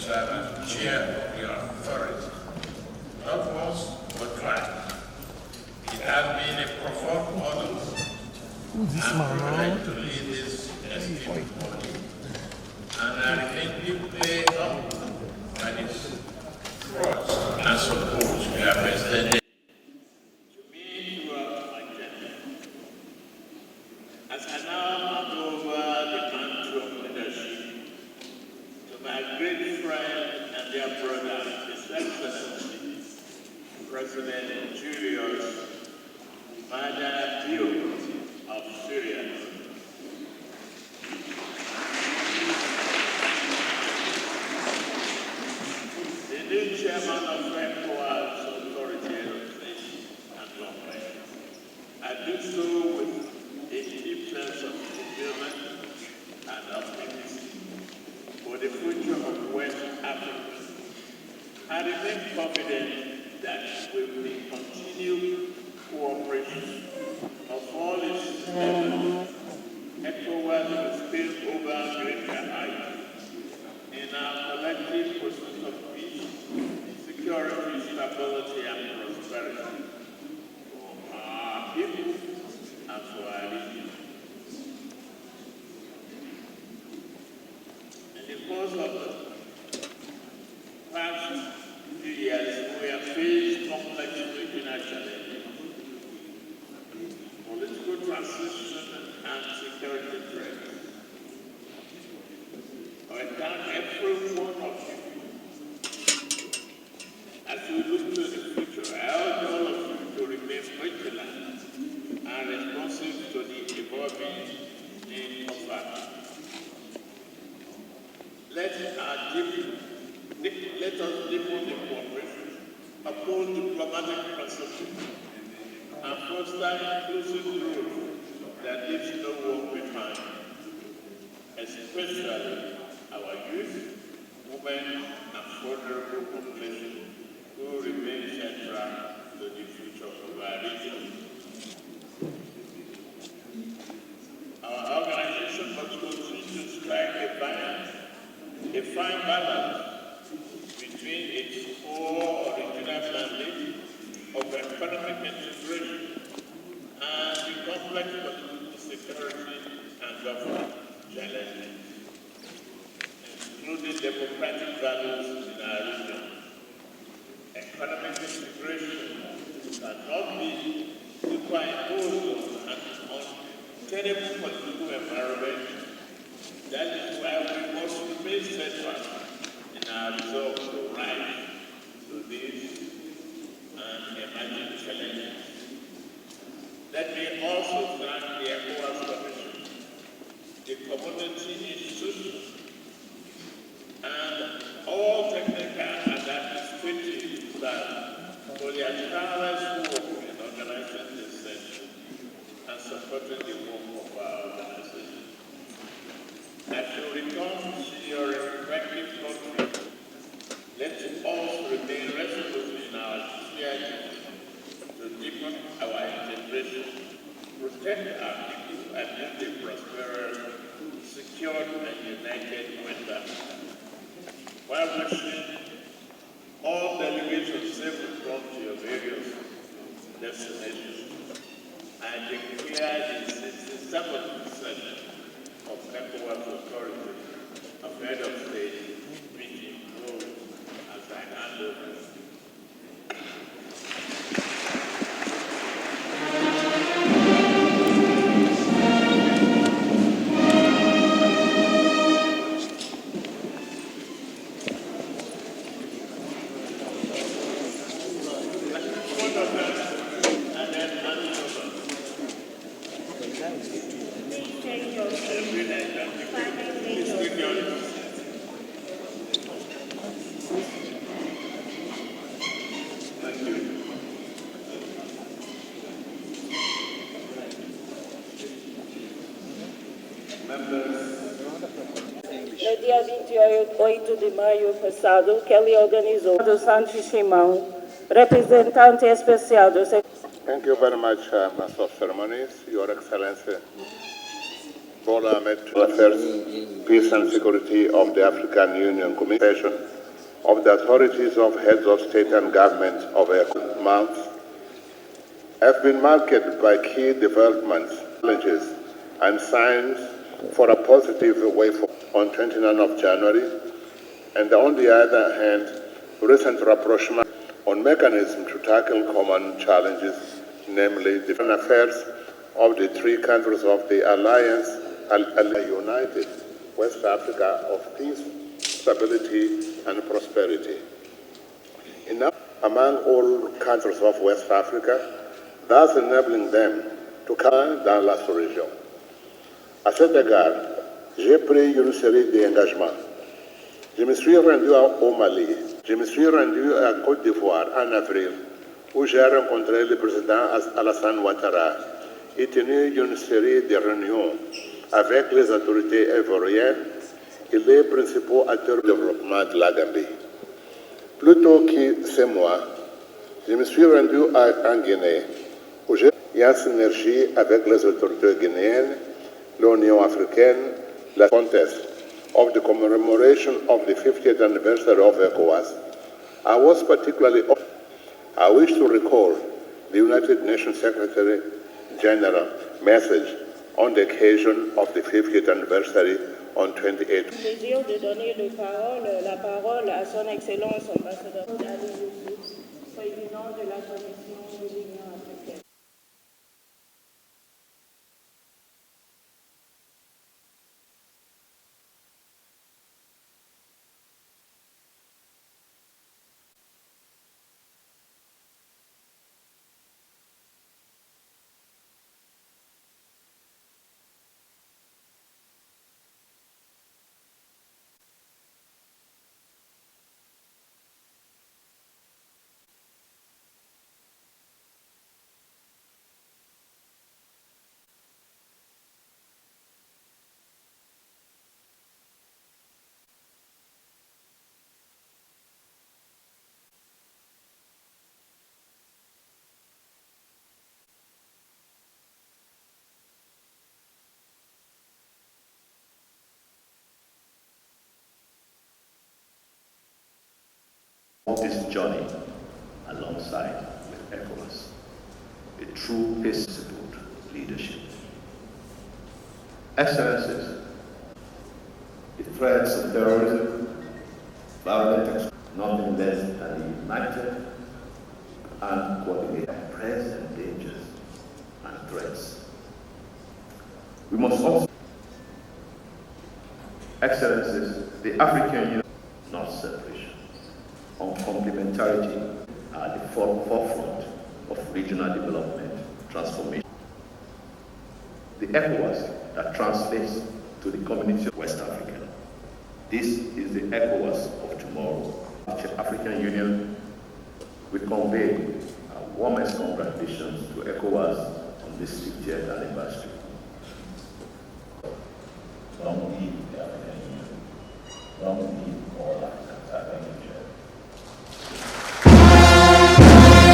serve as chair of your authority, not once but twice. It has been a profound honor and privilege to lead this esteemed body, and I remain deeply humbled by this trust and support you have extended to me throughout my journey. As I now hand over the mantle of leadership to my great friend and dear brother, His Excellency, President Julius Maada of Syria. The new chairman of ECOWAS Authority of State and Government. I do so with a deep sense of fulfillment and optimism for the future of West Africa. I remain confident that we will continue cooperation of all its members. ECOWAS will spill over greater heights in our collective pursuit of peace, security, stability, and prosperity for our people and for our region. In the course of the past few years, we have faced complex regional challenges, political transition, and security threats. I thank every one of you. As we look to the future, I urge all of you to remain vigilant and responsive to the evolving needs of our people. Let us deepen the cooperation, uphold diplomatic principles, and foster inclusive growth that leaves no one behind, especially our youth, women, and vulnerable population who remain central to the future of our region. Our organization must continue to strike a fine balance between its core original mandate of economic integration and the complex political security and government challenges, including democratic values in our region. Economic integration cannot be superimposed on an untenable political environment. That is why we must remain steadfast in our resolve to rise to these and emerging challenges. Let me also thank the ECOWAS Commission, the community institutions, and all technical and administrative staff for their tireless work in organizing this session and supporting the work of our organization. As you return to your respective countries, let us also remain resolute in our shared duty to deepen our integration, protect our people, and build a prosperous, secure, and united West Africa. While wishing all delegates of safe return to your various destinations, I declare the 67th session of ECOWAS Authority of Head of State meeting closed as I hand over. No dia 28 de maio passado, que ele organizou do Santos Simão, representante especial do... Thank you very much, Master of Ceremonies, Your Excellency, Bola Ahmed Affairs, Peace and Security of the African Union Commission of the authorities of heads of state and government of a month have been marked by key developments, challenges, and signs for a positive way forward. On 29th of January, and on the other hand, recent rapprochement on mechanism to tackle common challenges, namely the foreign affairs of the three countries of the Alliance, United West Africa of peace, stability, and prosperity. Among all countries of West Africa, thus enabling them to come dans la sous-région. À cet égard, j'ai pris une série d'engagements. Je me suis rendu au Mali, je me suis rendu à Côte d'Ivoire en avril, où j'ai rencontré le président Alassane Ouattara et tenu une série de réunions avec les autorités ivoiriennes et les principaux acteurs du développement de la Gambie. Plus tôt que ce mois, je me suis rendu en Guinée, où j'ai été en synergie avec les autorités guinéennes, l'Union africaine, la contest of the commemoration of the 50th anniversary of ECOWAS. I was particularly honored. I wish to recall the United Nations Secretary General message on the occasion of the 50th anniversary on 28. Plaisir de donner la parole à son Excellence ambassadeur Ali Youssouf, président de la Commission de l'Union africaine. This journey alongside with ECOWAS, a true principled leadership. Excellencies, the threats of terrorism, violent extremism, nothing less than a united and coordinated present dangers and threats. We must also, Excellencies, the African Union, not separation, on complementarity at the forefront of regional development transformation. The ECOWAS that translates to the community of West Africa. This is the ECOWAS of tomorrow. The African Union will convey our warmest congratulations to ECOWAS on this 50th anniversary. Long live the African Union. Long live all Africans. Thank you.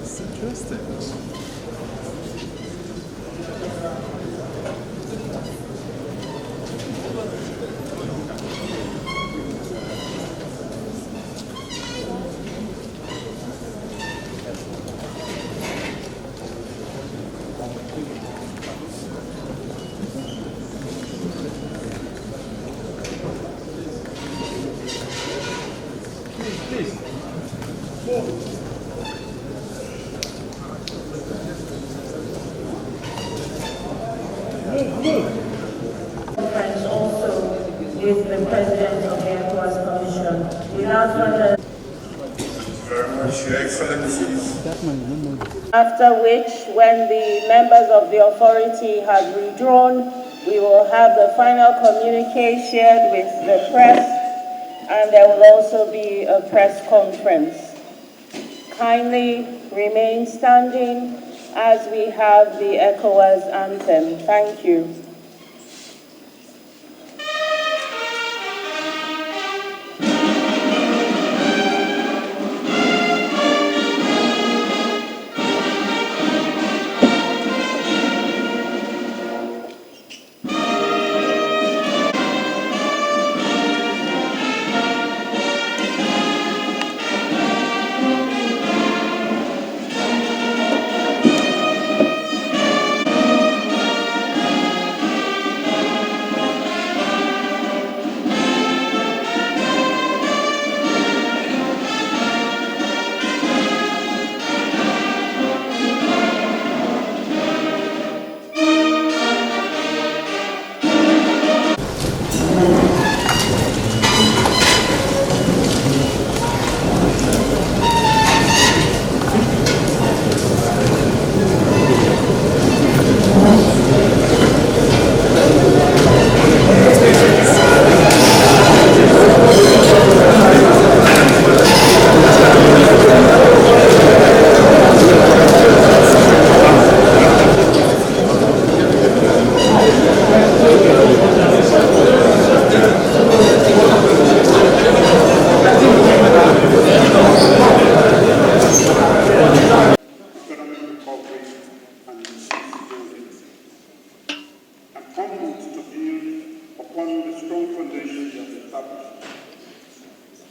It's interesting. Please. Conference also is the president of the ECOWAS Commission. Without further Very much, Your Excellencies. after which, when the members of the authority have withdrawn, we will have the final communique shared with the press, and there will also be a press conference. Kindly remain standing as we have the ECOWAS anthem. Thank you.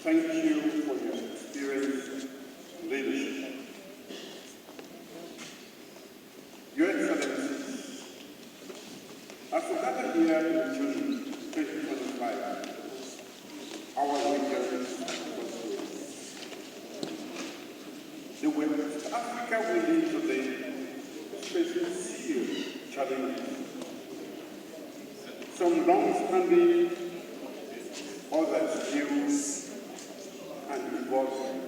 Thank you for your experience and leadership. Your Excellencies, as we gather here in June 2025, our region was the West Africa we live today is facing serious challenges. Some long-standing, others new and evolving.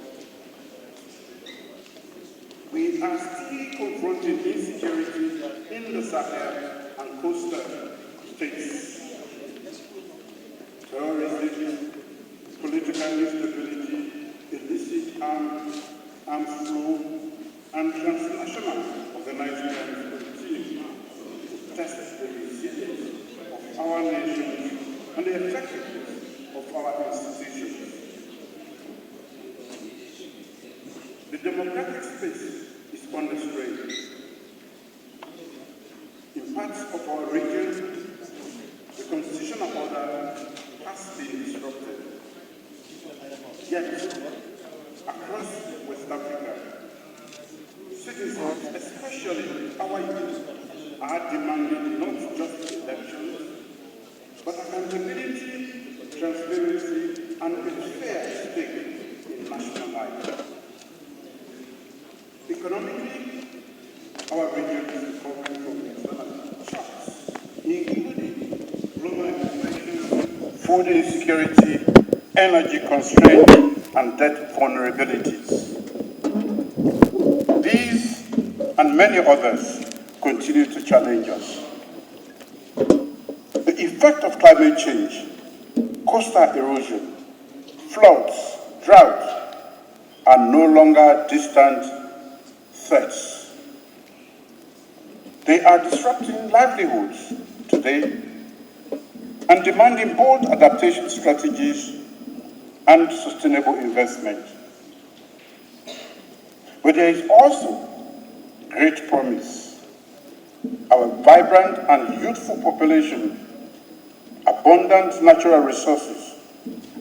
We are still confronting insecurity in the Sahel and coastal states. Terrorism, political instability, illicit arms flow, and transnational organized continue to test the resilience of our nations and the effectiveness of our institutions. The democratic space is under strain. In parts of our region, the constitutional order has been disrupted. Yet, across West Africa, citizens, especially our youth, are demanding not just elections, but accountability, transparency, and a fair stake in national life. Economically, our region is recovering from external shocks, including global inflation, food insecurity, energy constraints, and debt vulnerabilities. These and many others continue to challenge us. The effect of climate change, coastal erosion, floods, drought are no longer distant threats. They are disrupting livelihoods today and demanding bold adaptation strategies and sustainable investment. But there is also great promise. Our vibrant and youthful population, abundant natural resources,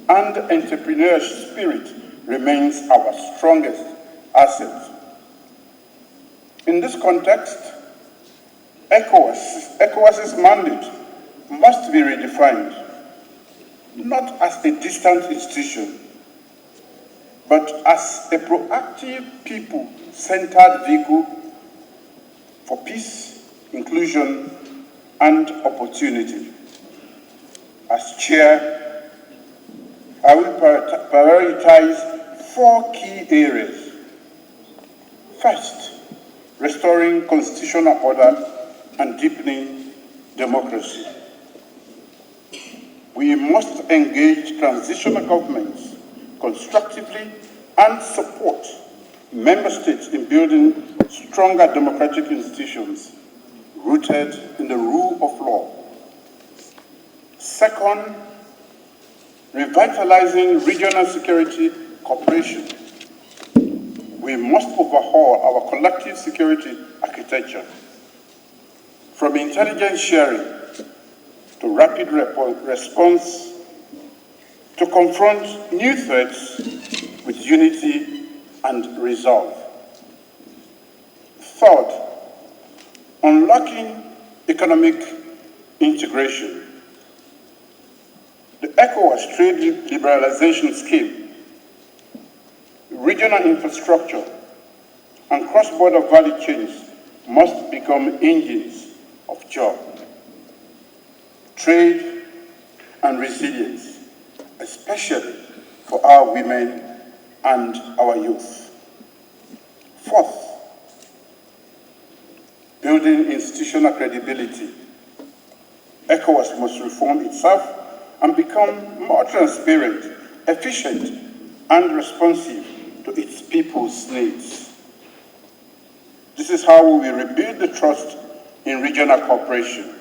and entrepreneurial spirit remains our strongest asset. In this context, ECOWAS's mandate must be redefined, not as a distant institution, but as a proactive, people-centered vehicle for peace, inclusion, and opportunity. As chair, I will prioritize 4 key areas. First, restoring constitutional order and deepening democracy. We must engage transitional governments constructively and support member states in building stronger democratic institutions rooted in the rule of law. Second, revitalizing regional security cooperation. We must overhaul our collective security architecture, from intelligence sharing to rapid response to confront new threats with unity and resolve. Third, unlocking economic integration. The ECOWAS trade liberalization scheme, regional infrastructure, and cross-border value chains must become engines of job, trade, and resilience, especially for our women and our youth. Fourth, building institutional credibility. ECOWAS must reform itself and become more transparent, efficient, and responsive to its people's needs. This is how we will rebuild the trust in regional cooperation.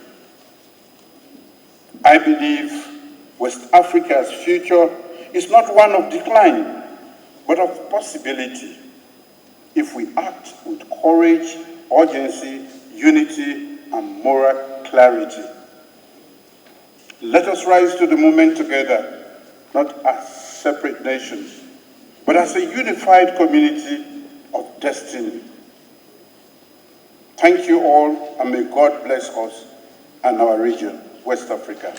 I believe West Africa's future is not one of decline, but of possibility, if we act with courage, urgency, unity, and moral clarity. Let us rise to the moment together, not as separate nations, but as a unified community of destiny. Thank you all, and may God bless us and our region, West Africa.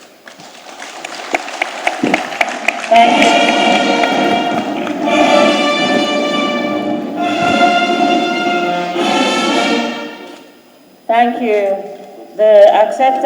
Thank you. The acceptance